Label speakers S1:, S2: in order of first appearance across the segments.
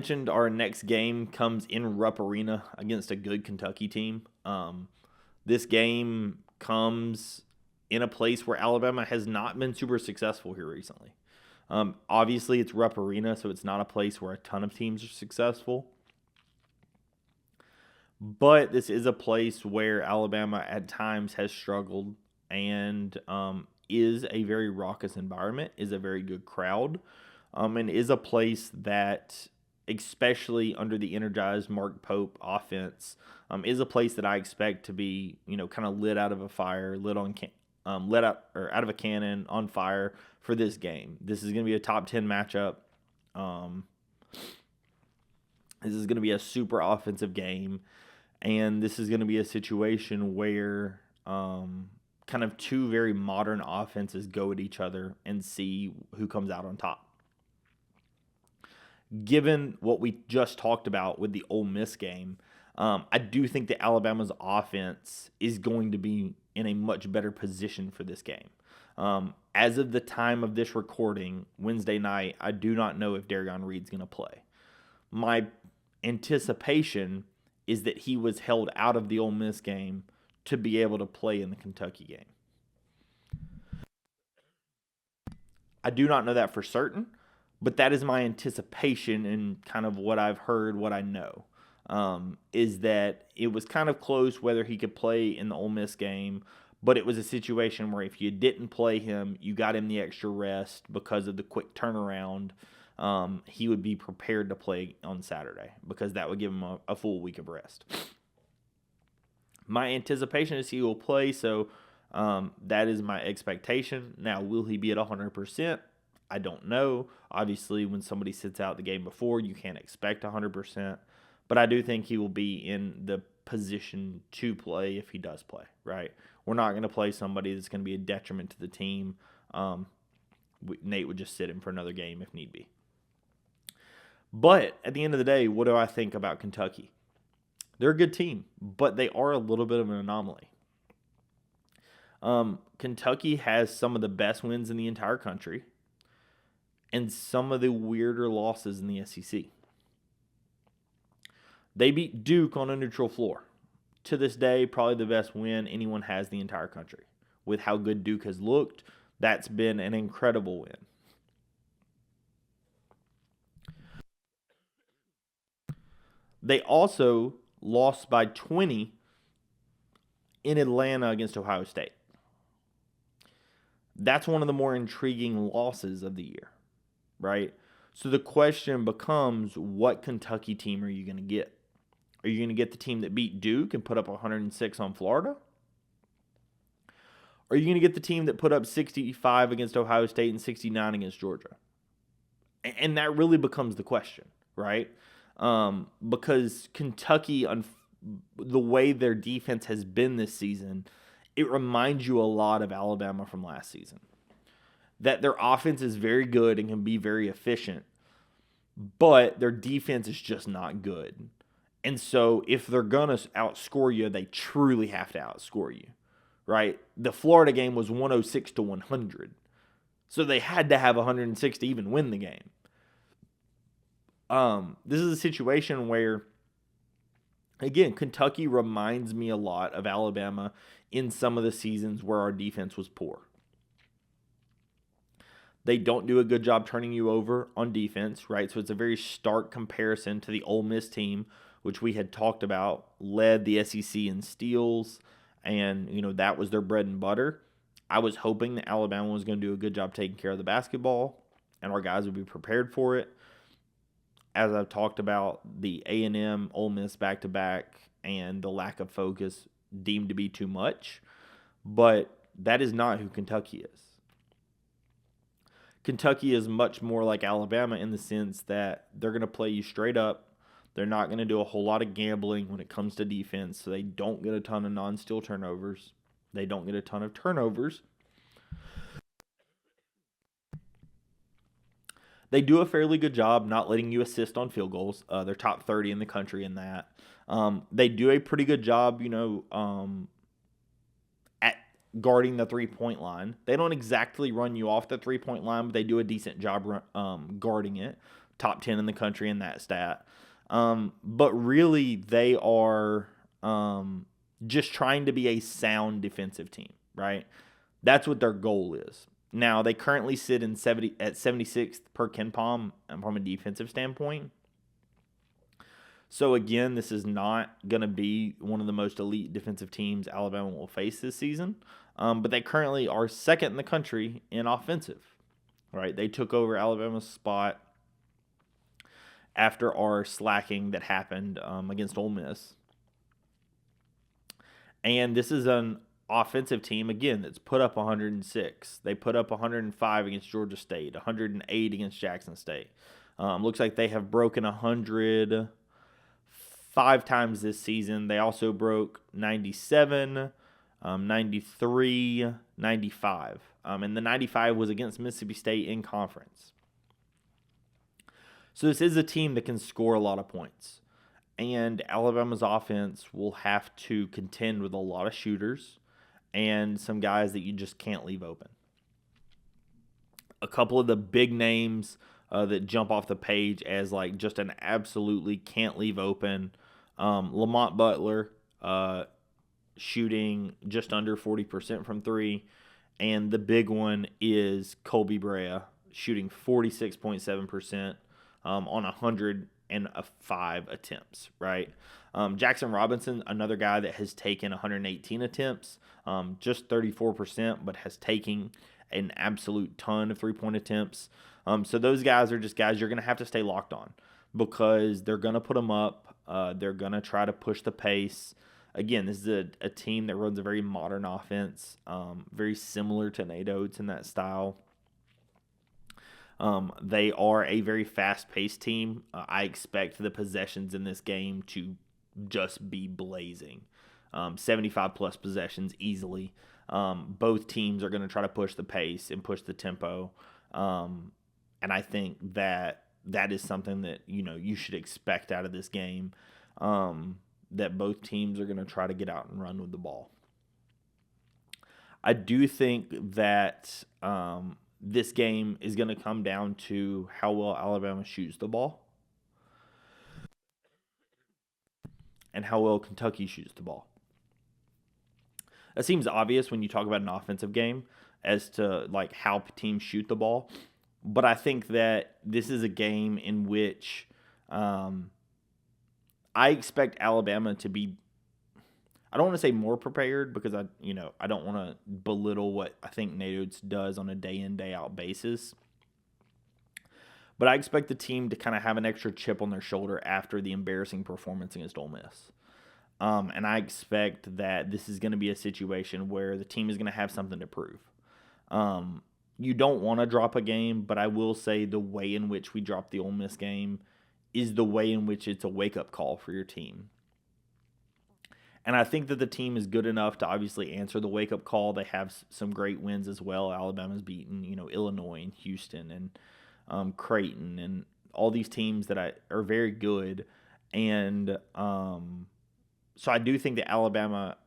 S1: mentioned, our next game comes in Rupp Arena against a good Kentucky team. This game comes in a place where Alabama has not been super successful here recently. Obviously, it's Rupp Arena, so it's not a place where a ton of teams are successful. But this is a place where Alabama at times has struggled and is a very raucous environment, is a very good crowd, and is a place that, especially under the energized Mark Pope offense, is a place that I expect to be, kind of lit out of a fire, lit out or out of a cannon on fire for this game. This is going to be a top 10 matchup. This is going to be a super offensive game. And this is going to be a situation where kind of two very modern offenses go at each other and see who comes out on top. Given what we just talked about with the Ole Miss game, I do think that Alabama's offense is going to be in a much better position for this game. As of the time of this recording, Wednesday night, I do not know if Darion Reed's going to play. My anticipation is that he was held out of the Ole Miss game to be able to play in the Kentucky game. I do not know that for certain, but that is my anticipation and kind of what I've heard, what I know, is that it was kind of close whether he could play in the Ole Miss game, but it was a situation where if you didn't play him, you got him the extra rest because of the quick turnaround. He would be prepared to play on Saturday because that would give him a full week of rest. My anticipation is he will play, so that is my expectation. Now, will he be at 100%? I don't know. Obviously, when somebody sits out the game before, you can't expect 100%. But I do think he will be in the position to play if he does play, right? We're not going to play somebody that's going to be a detriment to the team. Nate would just sit him for another game if need be. But at the end of the day, what do I think about Kentucky? They're a good team, but they are a little bit of an anomaly. Kentucky has some of the best wins in the entire country and some of the weirder losses in the SEC. They beat Duke on a neutral floor. To this day, probably the best win anyone has in the entire country. With how good Duke has looked, that's been an incredible win. They also lost by 20 in Atlanta against Ohio State. That's one of the more intriguing losses of the year, right? So the question becomes, what Kentucky team are you going to get? Are you going to get the team that beat Duke and put up 106 on Florida? Or are you going to get the team that put up 65 against Ohio State and 69 against Georgia? And that really becomes the question, right? Because Kentucky, the way their defense has been this season, it reminds you a lot of Alabama from last season. That their offense is very good and can be very efficient, but their defense is just not good. And so if they're going to outscore you, they truly have to outscore you, right? The Florida game was 106 to 100. So they had to have 106 to even win the game. This is a situation where, again, Kentucky reminds me a lot of Alabama in some of the seasons where our defense was poor. They don't do a good job turning you over on defense, right? So it's a very stark comparison to the Ole Miss team, which we had talked about, led the SEC in steals, and, that was their bread and butter. I was hoping that Alabama was going to do a good job taking care of the basketball, and our guys would be prepared for it. As I've talked about, the A&M, Ole Miss back-to-back, and the lack of focus deemed to be too much. But that is not who Kentucky is. Kentucky is much more like Alabama in the sense that they're going to play you straight up. They're not going to do a whole lot of gambling when it comes to defense, so they don't get a ton of non-steal turnovers. They don't get a ton of turnovers. They do a fairly good job not letting you assist on field goals. They're top 30 in the country in that. They do a pretty good job, at guarding the three-point line. They don't exactly run you off the three-point line, but they do a decent job guarding it top 10 in the country in that stat. But really, they are just trying to be a sound defensive team, right? That's what their goal is. Now, they currently sit in 76th per KenPom from a defensive standpoint. So, again, this is not going to be one of the most elite defensive teams Alabama will face this season. But they currently are second in the country in offensive, right? They took over Alabama's spot after our slacking that happened against Ole Miss. And this is an offensive team, again, that's put up 106. They put up 105 against Georgia State, 108 against Jackson State. Looks like they have broken 100 5 times this season. They also broke 97, 93, 95. And the 95 was against Mississippi State in conference. So this is a team that can score a lot of points. And Alabama's offense will have to contend with a lot of shooters and some guys that you just can't leave open. A couple of the big names that jump off the page as like just an absolutely can't leave open. Lamont Butler shooting just under 40% from three. And the big one is Colby Brea shooting 46.7% on 105 attempts, right? Jackson Robinson, another guy that has taken 118 attempts, just 34%, but has taken an absolute ton of three-point attempts. So those guys are just guys you're going to have to stay locked on because they're going to put them up. They're going to try to push the pace. Again, this is a team that runs a very modern offense, very similar to Nate Oates in that style. They are a very fast-paced team. I expect the possessions in this game to just be blazing. 75-plus possessions easily. Both teams are going to try to push the pace and push the tempo. And I think that is something that, you should expect out of this game, that both teams are going to try to get out and run with the ball. I do think that this game is going to come down to how well Alabama shoots the ball and how well Kentucky shoots the ball. That seems obvious when you talk about an offensive game as to like how teams shoot the ball. But I think that this is a game in which I expect Alabama to be, I don't want to say more prepared because I don't want to belittle what I think Nate Oates does on a day in, day out basis. But I expect the team to kind of have an extra chip on their shoulder after the embarrassing performance against Ole Miss. And I expect that this is going to be a situation where the team is going to have something to prove. You don't want to drop a game, but I will say the way in which we dropped the Ole Miss game is the way in which it's a wake-up call for your team. And I think that the team is good enough to obviously answer the wake-up call. They have some great wins as well. Alabama's beaten, Illinois and Houston and Creighton and all these teams that are very good. And so I do think that Alabama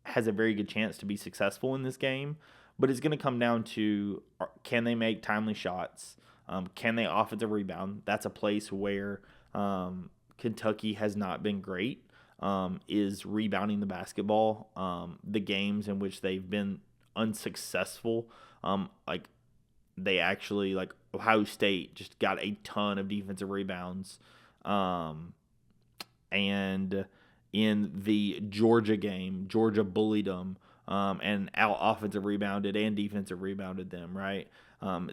S1: has a very good chance to be successful in this game. But it's going to come down to, can they make timely shots? Can they offensive rebound? That's a place where Kentucky has not been great, is rebounding the basketball. The games in which they've been unsuccessful, like Ohio State just got a ton of defensive rebounds. And in the Georgia game, Georgia bullied them. And out offensive rebounded and defensive rebounded them, right?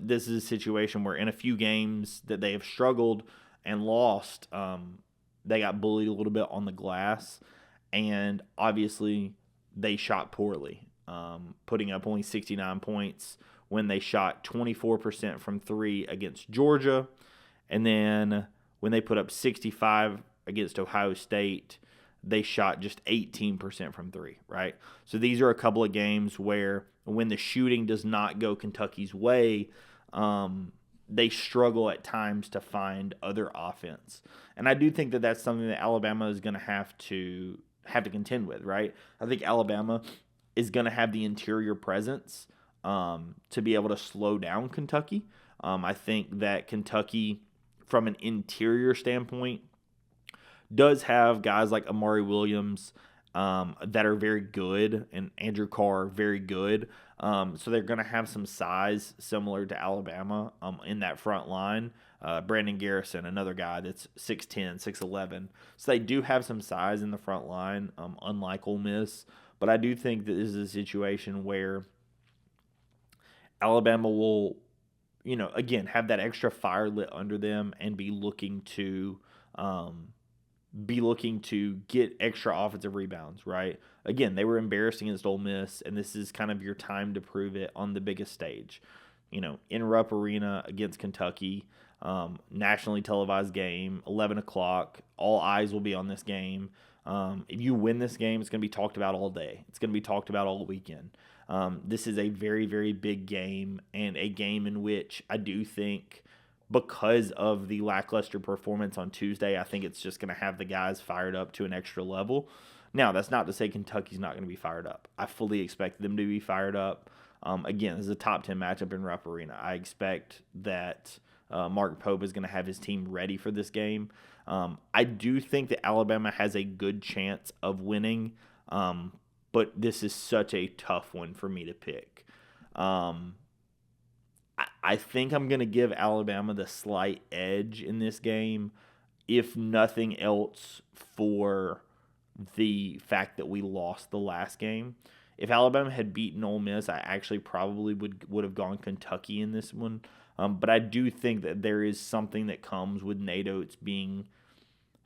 S1: This is a situation where in a few games that they have struggled and lost, they got bullied a little bit on the glass, and obviously they shot poorly, putting up only 69 points when they shot 24% from three against Georgia, and then when they put up 65 against Ohio State, they shot just 18% from three, right? So these are a couple of games where when the shooting does not go Kentucky's way, they struggle at times to find other offense. And I do think that that's something that Alabama is going to have to contend with, right? I think Alabama is going to have the interior presence to be able to slow down Kentucky. I think that Kentucky from an interior standpoint, does have guys like Amari Williams that are very good, and Andrew Carr very good. So they're going to have some size similar to Alabama in that front line. Brandon Garrison, another guy that's 6'10", 6'11". So they do have some size in the front line, unlike Ole Miss. But I do think that this is a situation where Alabama will, again, have that extra fire lit under them and be looking to get extra offensive rebounds, right? Again, they were embarrassed against Ole Miss, and this is kind of your time to prove it on the biggest stage. In Rupp Arena against Kentucky, nationally televised game, 11 o'clock. All eyes will be on this game. If you win this game, it's going to be talked about all day. It's going to be talked about all weekend. This is a very, very big game, and a game in which I do think, because of the lackluster performance on Tuesday, I think it's just going to have the guys fired up to an extra level. Now, that's not to say Kentucky's not going to be fired up. I fully expect them to be fired up. Again, this is a top 10 matchup in Rupp Arena. I expect that Mark Pope is going to have his team ready for this game. I do think that Alabama has a good chance of winning, but this is such a tough one for me to pick. I think I'm going to give Alabama the slight edge in this game, if nothing else for the fact that we lost the last game. If Alabama had beaten Ole Miss, I actually probably would have gone Kentucky in this one. But I do think that there is something that comes with Nate Oates being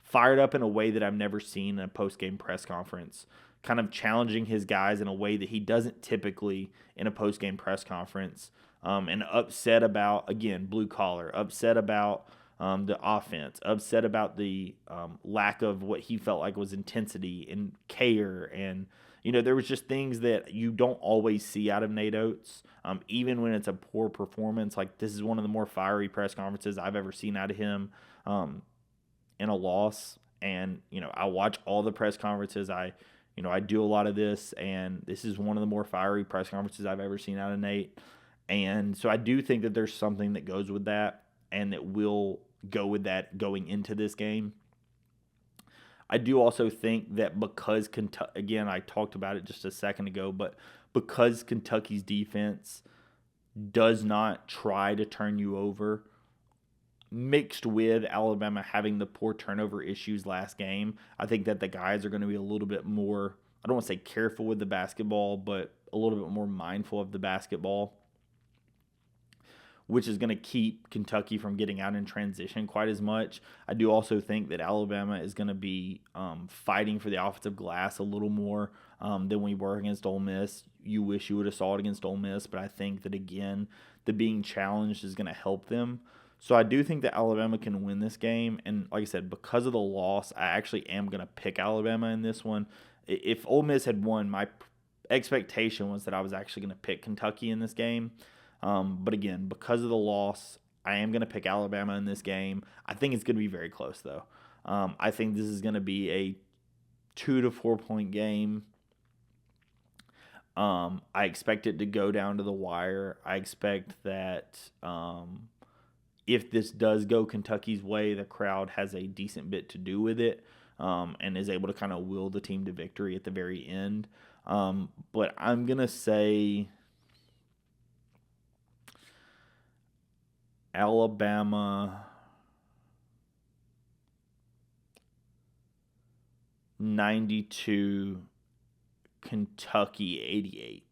S1: fired up in a way that I've never seen in a post-game press conference, kind of challenging his guys in a way that he doesn't typically in a post-game press conference, and upset about, again, blue collar, upset about the offense, upset about the lack of what he felt like was intensity and care. And, there was just things that you don't always see out of Nate Oates, even when it's a poor performance. Like, this is one of the more fiery press conferences I've ever seen out of him in a loss. And, I watch all the press conferences. I do a lot of this, and this is one of the more fiery press conferences I've ever seen out of Nate. And so I do think that there's something that goes with that, and that will go with that going into this game. I do also think that because Kentucky, again, I talked about it just a second ago, but because Kentucky's defense does not try to turn you over, mixed with Alabama having the poor turnover issues last game, I think that the guys are going to be a little bit more, I don't want to say careful with the basketball, but a little bit more mindful of the basketball, which is going to keep Kentucky from getting out in transition quite as much. I do also think that Alabama is going to be fighting for the offensive glass a little more than we were against Ole Miss. You wish you would have saw it against Ole Miss, but I think that, again, the being challenged is going to help them. So I do think that Alabama can win this game. And like I said, because of the loss, I actually am going to pick Alabama in this one. If Ole Miss had won, my expectation was that I was actually going to pick Kentucky in this game. But again, because of the loss, I am going to pick Alabama in this game. I think it's going to be very close, though. I think this is going to be a 2 to 4 point game. I expect it to go down to the wire. I expect that if this does go Kentucky's way, the crowd has a decent bit to do with it, and is able to kind of will the team to victory at the very end. But I'm going to say Alabama 92, Kentucky 88.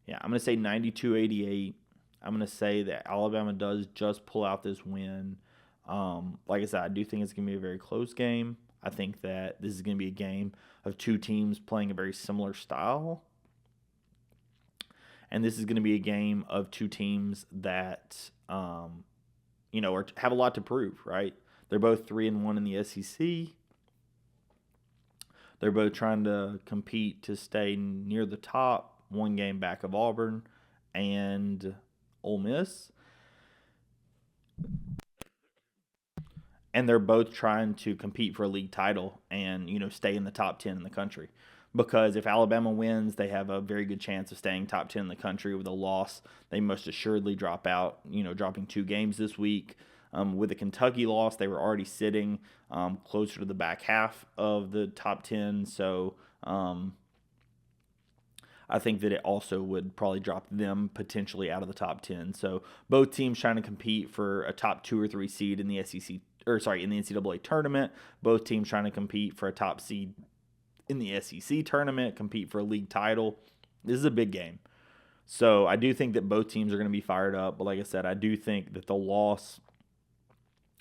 S1: Yeah, I'm going to say 92-88. I'm going to say that Alabama does just pull out this win. Like I said, I do think it's going to be a very close game. I think that this is going to be a game of two teams playing a very similar style. And this is going to be a game of two teams that, have a lot to prove, right? They're both 3-1 in the SEC. They're both trying to compete to stay near the top, one game back of Auburn and Ole Miss. And they're both trying to compete for a league title and, stay in the top 10 in the country. Because if Alabama wins, they have a very good chance of staying top 10 in the country. With a loss, they most assuredly drop out, dropping 2 games this week. With the Kentucky loss, they were already sitting closer to the back half of the top 10. So I think that it also would probably drop them potentially out of the top 10. So both teams trying to compete for a top 2 or 3 seed in the in the NCAA tournament. Both teams trying to compete for a top seed in the SEC tournament, compete for a league title. This is a big game. So I do think that both teams are going to be fired up. But like I said, I do think that the loss,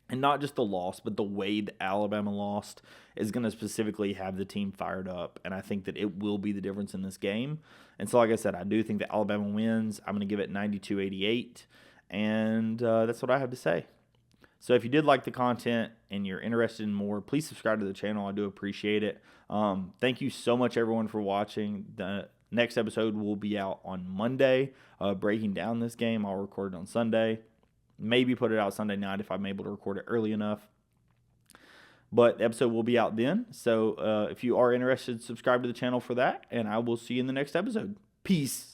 S1: and not just the loss, but the way that Alabama lost, is going to specifically have the team fired up. And I think that it will be the difference in this game. And so, like I said, I do think that Alabama wins. I'm going to give it 92-88. And that's what I have to say. So if you did like the content and you're interested in more, please subscribe to the channel. I do appreciate it. Thank you so much, everyone, for watching. The next episode will be out on Monday, breaking down this game. I'll record it on Sunday. Maybe put it out Sunday night if I'm able to record it early enough. But the episode will be out then. So if you are interested, subscribe to the channel for that. And I will see you in the next episode. Peace.